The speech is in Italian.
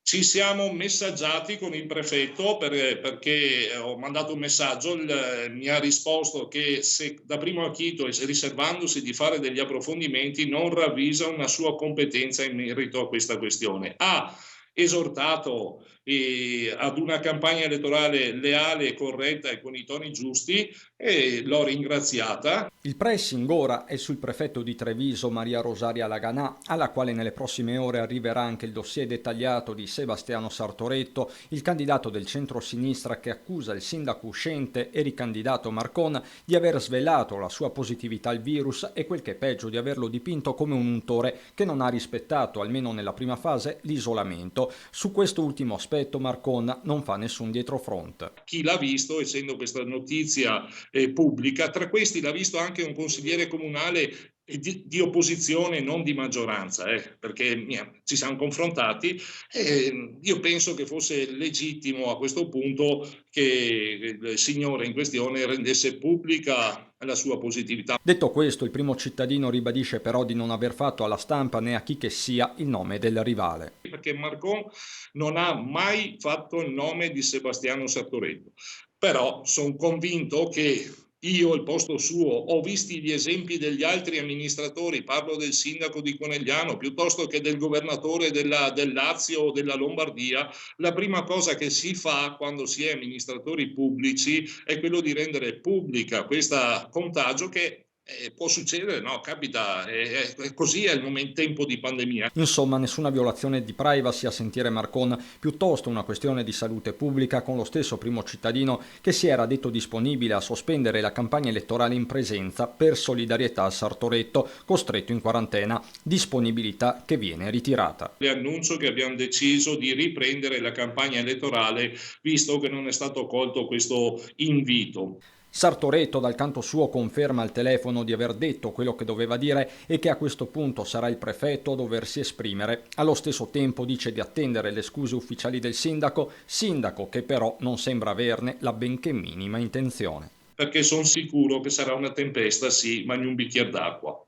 Ci siamo messaggiati con il prefetto perché ho mandato un messaggio, mi ha risposto che se da primo acchito e riservandosi di fare degli approfondimenti non ravvisa una sua competenza in merito a questa questione. Ha esortato ad una campagna elettorale leale, corretta e con i toni giusti e l'ho ringraziata. Il pressing ora è sul prefetto di Treviso Maria Rosaria Laganà, alla quale nelle prossime ore arriverà anche il dossier dettagliato di Sebastiano Sartoretto, il candidato del centro-sinistra che accusa il sindaco uscente e ricandidato Marcon di aver svelato la sua positività al virus e quel che è peggio di averlo dipinto come un untore che non ha rispettato, almeno nella prima fase, l'isolamento. Su questo ultimo aspetto Marcon non fa nessun dietrofront. Chi l'ha visto, essendo questa notizia pubblica, tra questi l'ha visto anche un consigliere comunale di opposizione, non di maggioranza, perché ci siamo confrontati e io penso che fosse legittimo a questo punto che il signore in questione rendesse pubblica la sua positività. Detto questo, il primo cittadino ribadisce però di non aver fatto alla stampa né a chi che sia il nome del rivale. Perché Marcon non ha mai fatto il nome di Sebastiano Sartoretto, però sono convinto che io al posto suo ho visti gli esempi degli altri amministratori, parlo del sindaco di Conegliano piuttosto che del governatore del Lazio o della Lombardia. La prima cosa che si fa quando si è amministratori pubblici è quello di rendere pubblica questo contagio che può succedere, no? Capita, così è il tempo di pandemia. Insomma, nessuna violazione di privacy a sentire Marcon, piuttosto una questione di salute pubblica con lo stesso primo cittadino che si era detto disponibile a sospendere la campagna elettorale in presenza per solidarietà a Sartoretto, costretto in quarantena, disponibilità che viene ritirata. Le annuncio che abbiamo deciso di riprendere la campagna elettorale visto che non è stato colto questo invito. Sartoretto dal canto suo conferma al telefono di aver detto quello che doveva dire e che a questo punto sarà il prefetto a doversi esprimere. Allo stesso tempo dice di attendere le scuse ufficiali del sindaco che però non sembra averne la benché minima intenzione. Perché sono sicuro che sarà una tempesta, sì, ma in un bicchiere d'acqua.